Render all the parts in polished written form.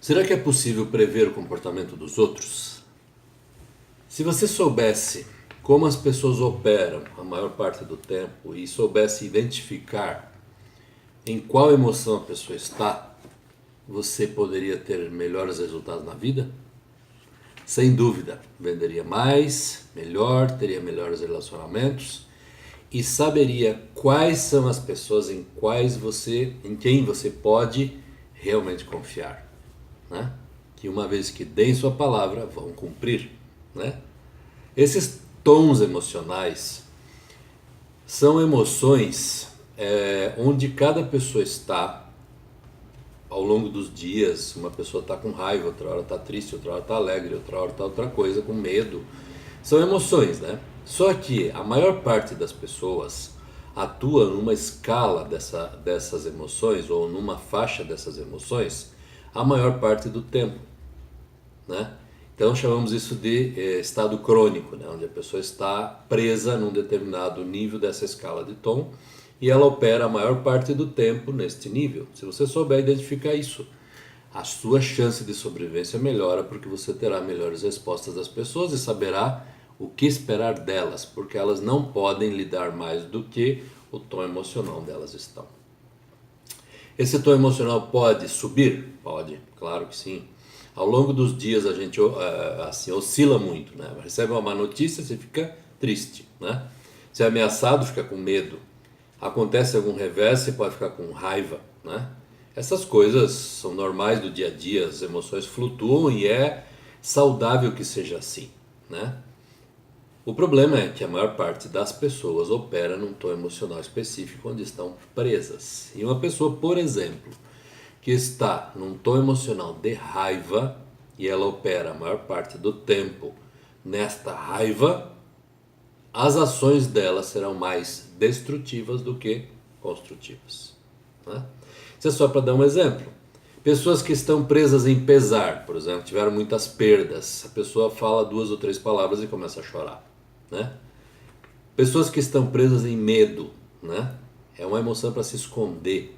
Será que é possível prever o comportamento dos outros? Se você soubesse como as pessoas operam a maior parte do tempo e soubesse identificar em qual emoção a pessoa está, você poderia ter melhores resultados na vida? Sem dúvida, venderia mais, melhor, teria melhores relacionamentos e saberia quais são as pessoas em quem você pode realmente confiar, né? Que uma vez que deem sua palavra, vão cumprir, né? Esses tons emocionais são emoções onde cada pessoa está ao longo dos dias. Uma pessoa está com raiva, outra hora está triste, outra hora está alegre, outra hora está outra coisa, com medo. São emoções, né? Só que a maior parte das pessoas atua numa escala dessas emoções ou numa faixa dessas emoções a maior parte do tempo, né? Então chamamos isso de estado crônico, né? Onde a pessoa está presa num determinado nível dessa escala de tom e ela opera a maior parte do tempo neste nível. Se você souber identificar isso, a sua chance de sobrevivência melhora, porque você terá melhores respostas das pessoas e saberá o que esperar delas, porque elas não podem lidar mais do que o tom emocional delas estão. Esse tom emocional pode subir? Pode, claro que sim. Ao longo dos dias a gente assim oscila muito, né? Recebe uma má notícia, você fica triste, né? Se é ameaçado, fica com medo. Acontece algum revés, você pode ficar com raiva, né? Essas coisas são normais do dia a dia, as emoções flutuam e é saudável que seja assim, né? O problema é que a maior parte das pessoas opera num tom emocional específico onde estão presas. E uma pessoa, por exemplo, que está num tom emocional de raiva e ela opera a maior parte do tempo nesta raiva, as ações dela serão mais destrutivas do que construtivas, né? Isso é só para dar um exemplo. Pessoas que estão presas em pesar, por exemplo, tiveram muitas perdas, a pessoa fala 2 ou 3 palavras e começa a chorar, né? Pessoas que estão presas em medo, né? É uma emoção para se esconder.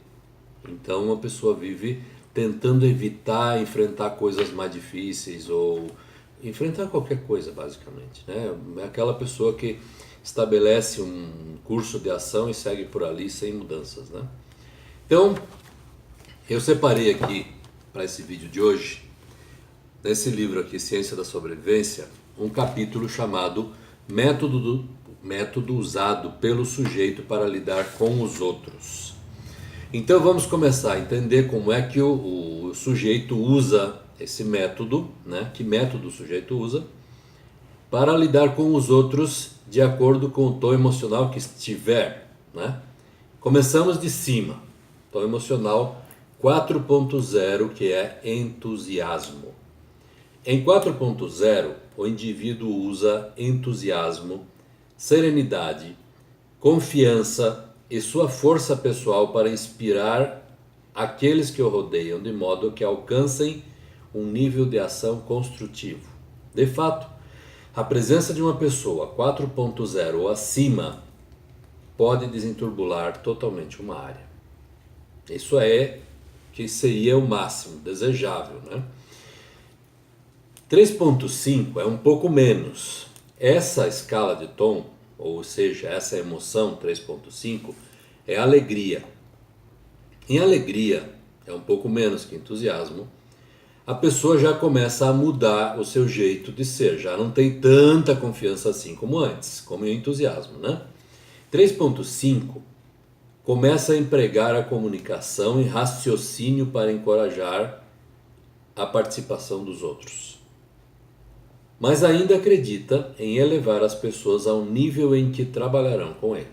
Então uma pessoa vive tentando evitar enfrentar coisas mais difíceis ou enfrentar qualquer coisa, basicamente, né? É aquela pessoa que estabelece um curso de ação e segue por ali sem mudanças, né? Então, eu separei aqui para esse vídeo de hoje, nesse livro aqui, Ciência da Sobrevivência, um capítulo chamado Método usado pelo sujeito para lidar com os outros. Então vamos começar a entender como é que o sujeito usa esse método, né? Que método o sujeito usa para lidar com os outros de acordo com o tom emocional que estiver, né? Começamos de cima, tom emocional 4.0, que é entusiasmo. Em 4.0, o indivíduo usa entusiasmo, serenidade, confiança e sua força pessoal para inspirar aqueles que o rodeiam, de modo que alcancem um nível de ação construtivo. De fato, a presença de uma pessoa 4.0 ou acima pode desenturbular totalmente uma área. Isso é que seria o máximo desejável, né? 3.5 é um pouco menos. Essa escala de tom, ou seja, essa emoção 3.5 é alegria. Em alegria, é um pouco menos que entusiasmo, a pessoa já começa a mudar o seu jeito de ser, já não tem tanta confiança assim como antes, como em entusiasmo, né? 3.5 começa a empregar a comunicação e raciocínio para encorajar a participação dos outros, mas ainda acredita em elevar as pessoas ao nível em que trabalharão com ele.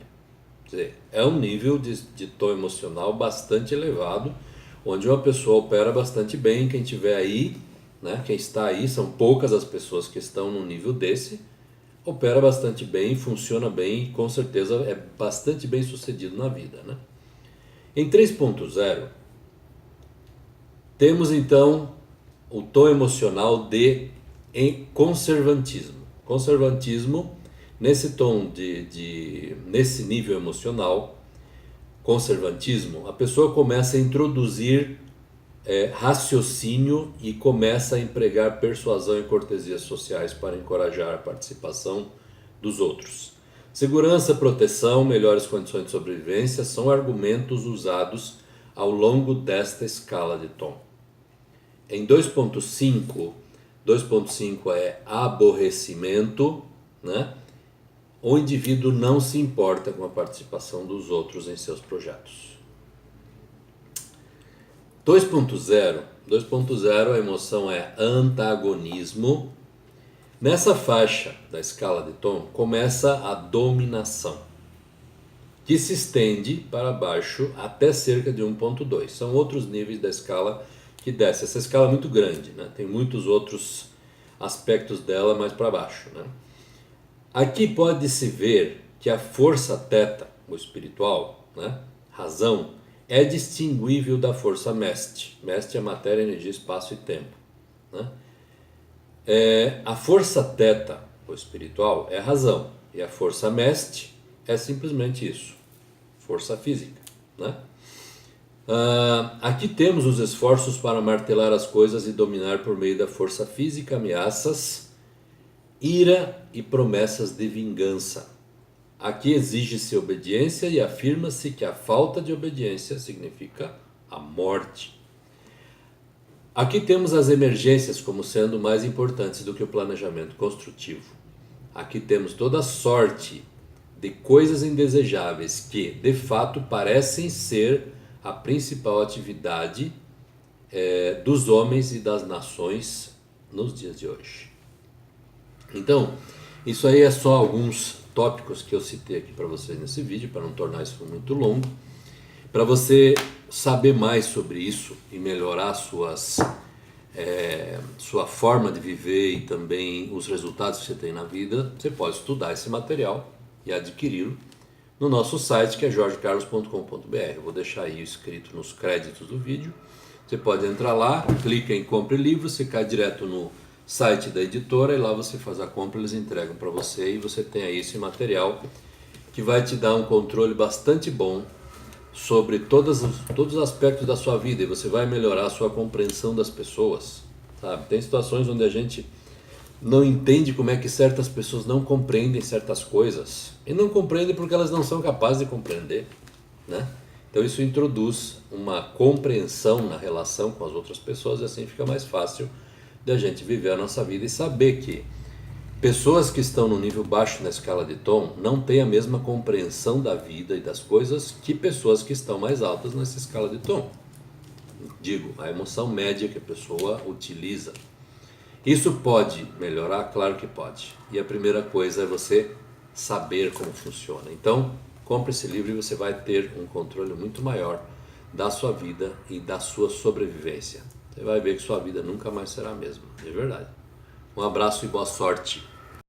Quer dizer, é um nível de tom emocional bastante elevado, onde uma pessoa opera bastante bem. Quem estiver aí, né, quem está aí, são poucas as pessoas que estão num nível desse, opera bastante bem, funciona bem e com certeza é bastante bem sucedido na vida, né? Em 3.0, temos então o tom emocional de conservantismo. Conservantismo, nesse tom nesse nível emocional, conservantismo, a pessoa começa a introduzir raciocínio e começa a empregar persuasão e cortesias sociais para encorajar a participação dos outros. Segurança, proteção, melhores condições de sobrevivência são argumentos usados ao longo desta escala de tom. Em 2.5, 2.5 é aborrecimento, né? O indivíduo não se importa com a participação dos outros em seus projetos. 2.0, a emoção é antagonismo. Nessa faixa da escala de tom começa a dominação, que se estende para baixo até cerca de 1.2. São outros níveis da escala que desce. Essa escala é muito grande, né? Tem muitos outros aspectos dela mais para baixo, né? Aqui pode-se ver que a força teta, o espiritual, né? Razão, é distinguível da força meste. Meste é matéria, energia, espaço e tempo, né? A força teta, o espiritual, é a razão. E a força meste é simplesmente isso, força física, né? Aqui temos os esforços para martelar as coisas e dominar por meio da força física, ameaças, ira e promessas de vingança. Aqui exige-se obediência e afirma-se que a falta de obediência significa a morte. Aqui temos as emergências como sendo mais importantes do que o planejamento construtivo. Aqui temos toda a sorte de coisas indesejáveis que, de fato, parecem ser a principal atividade dos homens e das nações nos dias de hoje. Então, isso aí é só alguns tópicos que eu citei aqui para vocês nesse vídeo, para não tornar isso muito longo. Para você saber mais sobre isso e melhorar sua forma de viver e também os resultados que você tem na vida, você pode estudar esse material e adquiri-lo no nosso site, que é jorgecarlos.com.br. Eu vou deixar aí escrito nos créditos do vídeo. Você pode entrar lá, clica em Compre Livro, você cai direto no site da editora e lá você faz a compra, eles entregam para você e você tem aí esse material que vai te dar um controle bastante bom sobre todos os aspectos da sua vida e você vai melhorar a sua compreensão das pessoas, sabe? Tem situações onde a gente não entende como é que certas pessoas não compreendem certas coisas e não compreendem porque elas não são capazes de compreender, né? Então isso introduz uma compreensão na relação com as outras pessoas e assim fica mais fácil de a gente viver a nossa vida e saber que pessoas que estão no nível baixo na escala de tom não têm a mesma compreensão da vida e das coisas que pessoas que estão mais altas nessa escala de tom. Digo, a emoção média que a pessoa utiliza. Isso pode melhorar? Claro que pode. E a primeira coisa é você saber como funciona. Então, compre esse livro e você vai ter um controle muito maior da sua vida e da sua sobrevivência. Você vai ver que sua vida nunca mais será a mesma, de verdade. Um abraço e boa sorte.